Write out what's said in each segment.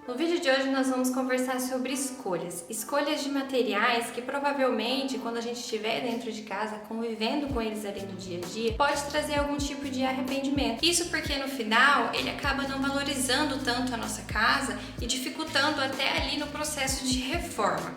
No vídeo de hoje nós vamos conversar sobre escolhas de materiais que provavelmente quando a gente estiver dentro de casa convivendo com eles ali no dia a dia, pode trazer algum tipo de arrependimento. Isso porque no final ele acaba não valorizando tanto a nossa casa e dificultando até ali no processo de reforma.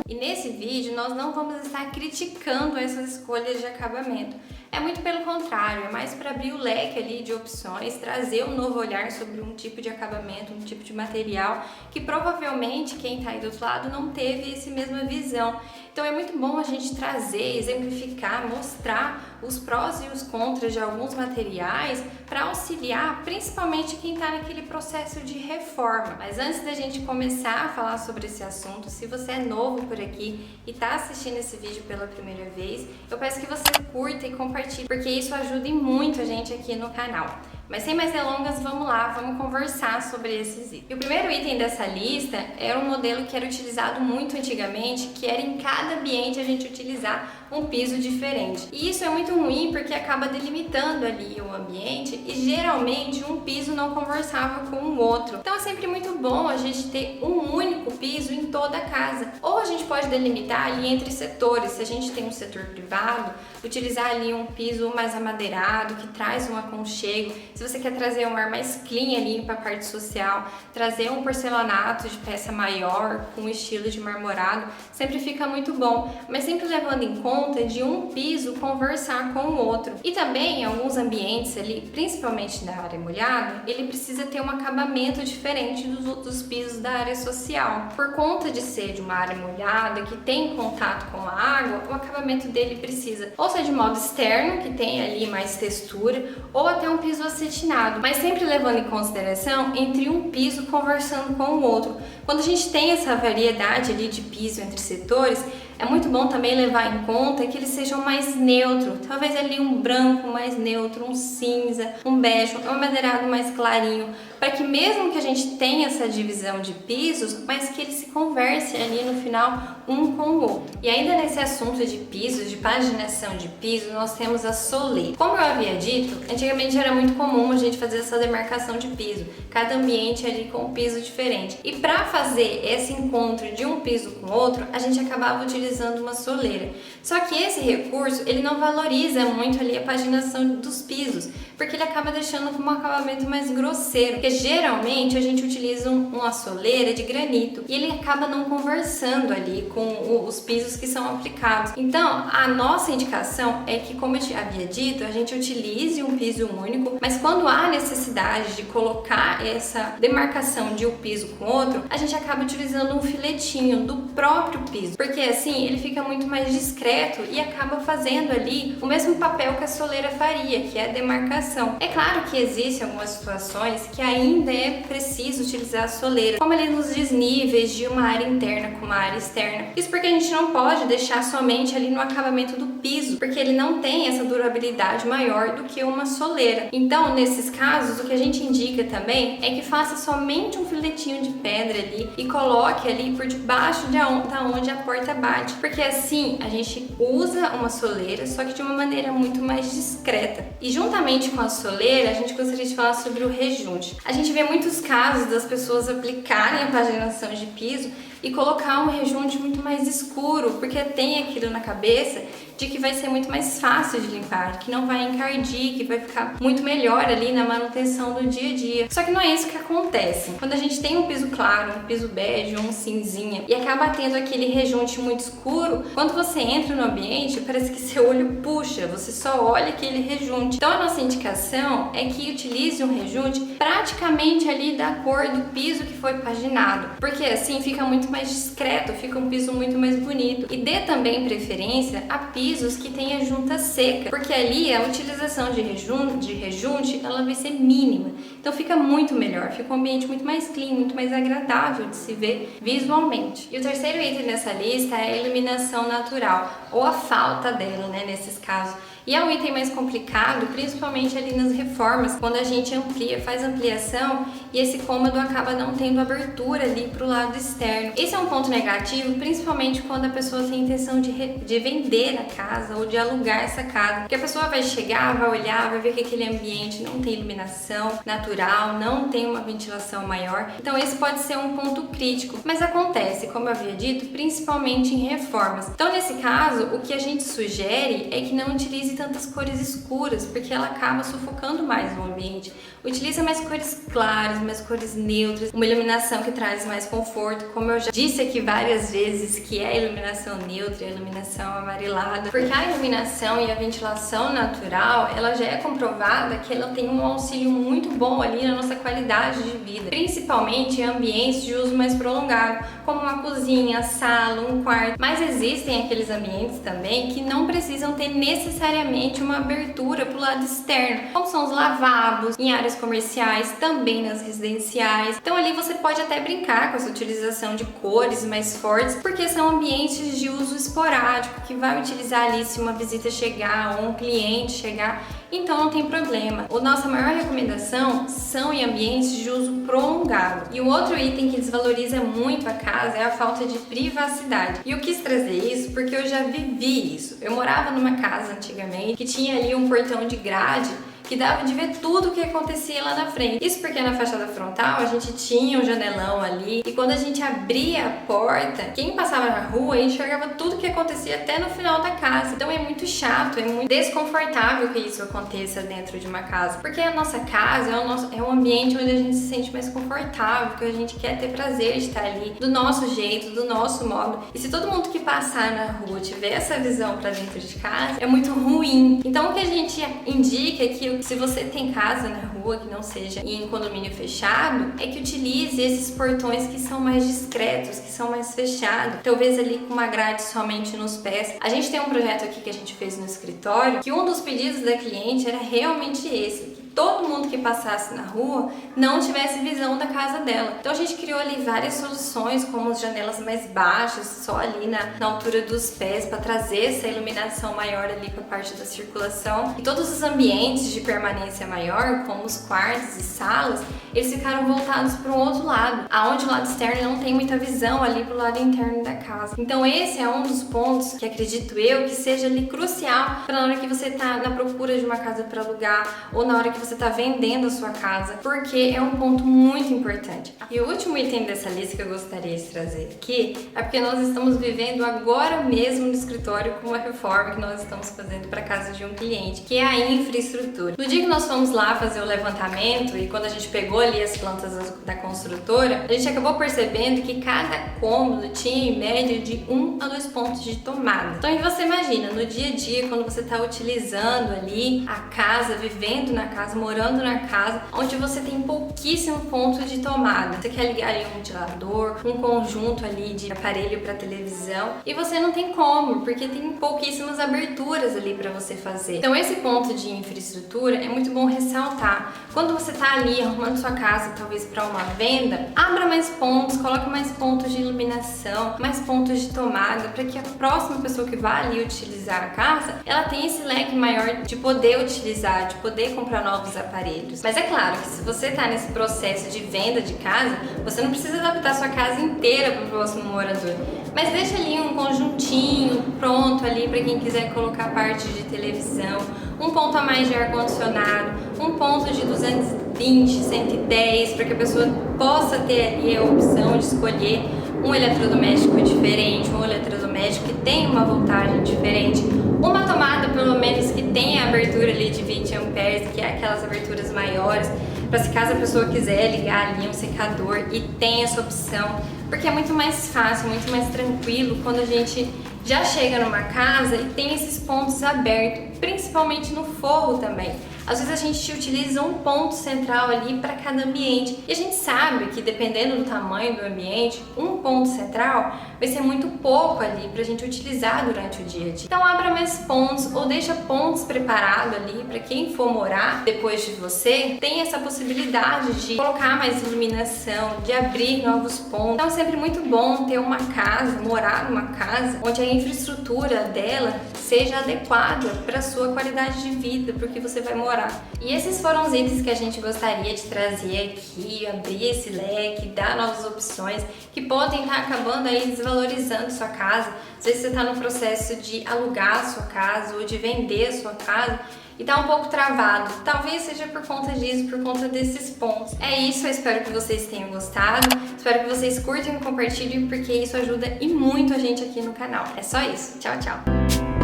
E nesse vídeo nós não vamos estar criticando essas escolhas de acabamento. É muito pelo contrário, é mais para abrir o leque ali de opções, trazer um novo olhar sobre um tipo de acabamento, um tipo de material que provavelmente quem está aí do outro lado não teve essa mesma visão. Então é muito bom a gente trazer, exemplificar, mostrar os prós e os contras de alguns materiais para auxiliar principalmente quem está naquele processo de reforma. Mas antes da gente começar a falar sobre esse assunto, se você é novo por aqui e está assistindo esse vídeo pela primeira vez, eu peço que você curta e compartilhe, porque isso ajuda muito a gente aqui no canal. Mas sem mais delongas, vamos lá, vamos conversar sobre esses itens. E o primeiro item dessa lista era um modelo que era utilizado muito antigamente, que era em cada ambiente a gente utilizar um piso diferente. E isso é muito ruim porque acaba delimitando ali o ambiente e geralmente um piso não conversava com o outro. Então é sempre muito bom a gente ter um único piso em toda a casa. Ou a gente pode delimitar ali entre setores, se a gente tem um setor privado, utilizar ali um piso mais amadeirado, que traz um aconchego. Se você quer trazer um ar mais clean ali para a parte social, trazer um porcelanato de peça maior, com estilo de marmorado, sempre fica muito bom, mas sempre levando em conta de um piso conversar com o outro. E também em alguns ambientes ali, principalmente na área molhada, ele precisa ter um acabamento diferente dos outros pisos da área social. Por conta de ser de uma área molhada, que tem contato com a água, o acabamento dele precisa ou ser de modo externo, que tem ali mais textura, ou até um piso acetinado, mas sempre levando em consideração entre um piso conversando com o outro. Quando a gente tem essa variedade ali de piso entre setores, é muito bom também levar em conta que eles sejam mais neutros, talvez ali um branco mais neutro, um cinza, um bege, um amadeirado mais clarinho, para que mesmo que a gente tenha essa divisão de pisos, mas que eles se conversem ali no final um com o outro. E ainda nesse assunto de pisos, de paginação de piso, nós temos a soleira. Como eu havia dito, antigamente era muito comum a gente fazer essa demarcação de piso, cada ambiente ali com um piso diferente. E para fazer esse encontro de um piso com o outro, a gente acabava utilizando uma soleira. Só que esse recurso, ele não valoriza muito ali a paginação dos pisos, porque ele acaba deixando com um acabamento mais grosseiro, porque geralmente a gente utiliza uma soleira de granito e ele acaba não conversando ali com os pisos que são aplicados. Então, a nossa indicação é que, como eu havia dito, a gente utilize um piso único, mas quando há necessidade de colocar essa demarcação de um piso com outro, a gente acaba utilizando um filetinho do próprio piso, porque assim ele fica muito mais discreto e acaba fazendo ali o mesmo papel que a soleira faria, que é a demarcação. É claro que existem algumas situações que ainda é preciso utilizar a soleira, como ali nos desníveis de uma área interna com uma área externa. Isso porque a gente não pode deixar somente ali no acabamento do piso, porque ele não tem essa durabilidade maior do que uma soleira. Então, nesses casos, o que a gente indica também é que faça somente um filetinho de pedra ali e coloque ali por debaixo de onde a porta bate, porque assim a gente usa uma soleira, só que de uma maneira muito mais discreta. E juntamente com a soleira, a gente gostaria de falar sobre o rejunte. A gente vê muitos casos das pessoas aplicarem a paginação de piso e colocar um rejunte muito mais escuro, porque tem aquilo na cabeça de que vai ser muito mais fácil de limpar, que não vai encardir, que vai ficar muito melhor ali na manutenção do dia a dia. Só que não é isso que acontece. Quando a gente tem um piso claro, um piso bege, um cinzinha e acaba tendo aquele rejunte muito escuro, quando você entra no ambiente, parece que seu olho puxa, você só olha aquele rejunte. Então a nossa indicação é que utilize um rejunte praticamente ali da cor do piso que foi paginado, porque assim fica muito mais discreto, fica um piso muito mais bonito. E dê também preferência a pisos que tenha junta seca, porque ali a utilização de rejunte ela vai ser mínima, então fica muito melhor, fica um ambiente muito mais clean, muito mais agradável de se ver visualmente. E o terceiro item dessa lista é a iluminação natural, ou a falta dela, né, nesses casos. E é um item mais complicado, principalmente ali nas reformas, quando a gente amplia, faz ampliação e esse cômodo acaba não tendo abertura ali para o lado externo. Esse é um ponto negativo, principalmente quando a pessoa tem intenção de vender a casa ou de alugar essa casa. Porque a pessoa vai chegar, vai olhar, vai ver que aquele ambiente não tem iluminação natural, não tem uma ventilação maior. Então esse pode ser um ponto crítico. Mas acontece, como eu havia dito, principalmente em reformas. Então nesse caso, o que a gente sugere é que não utilize tantas cores escuras, porque ela acaba sufocando mais o ambiente. Utiliza mais cores claras, mais cores neutras, uma iluminação que traz mais conforto, como eu já disse aqui várias vezes, que é a iluminação neutra e a iluminação amarelada, porque a iluminação e a ventilação natural, ela já é comprovada que ela tem um auxílio muito bom ali na nossa qualidade de vida, principalmente em ambientes de uso mais prolongado, como uma cozinha, sala, um quarto. Mas existem aqueles ambientes também que não precisam ter necessariamente uma abertura para o lado externo, como são os lavabos, em áreas comerciais, também nas residenciais. Então ali você pode até brincar com essa utilização de cores mais fortes, porque são ambientes de uso esporádico, que vai utilizar ali se uma visita chegar ou um cliente chegar, então não tem problema. A nossa maior recomendação são em ambientes de uso prolongado. E o outro item que desvaloriza muito a casa é a falta de privacidade. E eu quis trazer isso porque eu já vivi isso. Eu morava numa casa antigamente que tinha ali um portão de grade que dava de ver tudo o que acontecia lá na frente. Isso porque na fachada frontal a gente tinha um janelão ali e quando a gente abria a porta, quem passava na rua enxergava tudo o que acontecia até no final da casa. Então é muito chato, é muito desconfortável que isso aconteça dentro de uma casa, porque a nossa casa é um ambiente onde a gente se sente mais confortável, que a gente quer ter prazer de estar ali, do nosso jeito, do nosso modo. E se todo mundo que passar na rua tiver essa visão para dentro de casa, é muito ruim. Então o que a gente indica é que se você tem casa na rua que não seja em condomínio fechado, é que utilize esses portões que são mais discretos, que são mais fechados, talvez ali com uma grade somente nos pés. A gente tem um projeto aqui que a gente fez no escritório, que um dos pedidos da cliente era realmente esse, todo mundo que passasse na rua não tivesse visão da casa dela. Então a gente criou ali várias soluções, como as janelas mais baixas, só ali na altura dos pés, para trazer essa iluminação maior ali para a parte da circulação. E todos os ambientes de permanência maior, como os quartos e salas, eles ficaram voltados para o outro lado, aonde o lado externo não tem muita visão ali para o lado interno da casa. Então esse é um dos pontos que acredito eu que seja ali crucial para na hora que você está na procura de uma casa para alugar ou na hora que você está vendendo a sua casa, porque é um ponto muito importante. E o último item dessa lista que eu gostaria de trazer aqui é porque nós estamos vivendo agora mesmo no escritório com uma reforma que nós estamos fazendo para a casa de um cliente, que é a infraestrutura. No dia que nós fomos lá fazer o levantamento e quando a gente pegou ali as plantas da construtora, a gente acabou percebendo que cada cômodo tinha em média de 1 a 2 pontos de tomada. Então você imagina, no dia a dia, quando você está utilizando ali a casa, vivendo na casa, morando na casa, onde você tem pouquíssimo ponto de tomada. Você quer ligar ali um ventilador, um conjunto ali de aparelho para televisão e você não tem como, porque tem pouquíssimas aberturas ali para você fazer. Então esse ponto de infraestrutura é muito bom ressaltar. Quando você está ali arrumando sua casa, talvez para uma venda, abra mais pontos, coloque mais pontos de iluminação, mais pontos de tomada, para que a próxima pessoa que vai ali utilizar a casa, ela tenha esse leque maior de poder utilizar, de poder comprar novos aparelhos. Mas é claro que se você está nesse processo de venda de casa, você não precisa adaptar sua casa inteira para o próximo morador, mas deixa ali um conjuntinho pronto ali para quem quiser colocar parte de televisão, um ponto a mais de ar-condicionado, um ponto de 220, 110, para que a pessoa possa ter ali a opção de escolher um eletrodoméstico diferente, um eletrodoméstico que tenha uma voltagem diferente, uma tomada pelo menos que tenha a abertura ali de 20 amperes, que é aquelas aberturas maiores, para se caso a pessoa quiser ligar ali um secador e tem essa opção, porque é muito mais fácil, muito mais tranquilo quando a gente já chega numa casa e tem esses pontos abertos, principalmente no forro também. Às vezes a gente utiliza um ponto central ali para cada ambiente. E a gente sabe que dependendo do tamanho do ambiente, um ponto central vai ser muito pouco ali para a gente utilizar durante o dia a dia. Então abra mais pontos ou deixa pontos preparados ali para quem for morar depois de você, tem essa possibilidade de colocar mais iluminação, de abrir novos pontos. Então é sempre muito bom ter uma casa, morar numa casa onde a infraestrutura dela seja adequada para a sua qualidade de vida, porque você vai morar. E esses foram os itens que a gente gostaria de trazer aqui, abrir esse leque, dar novas opções que podem estar acabando aí desvalorizando sua casa. Às vezes você está no processo de alugar a sua casa ou de vender a sua casa e tá um pouco travado. Talvez seja por conta disso, por conta desses pontos. É isso, eu espero que vocês tenham gostado. Espero que vocês curtam e compartilhem, porque isso ajuda e muito a gente aqui no canal. É só isso. Tchau, tchau!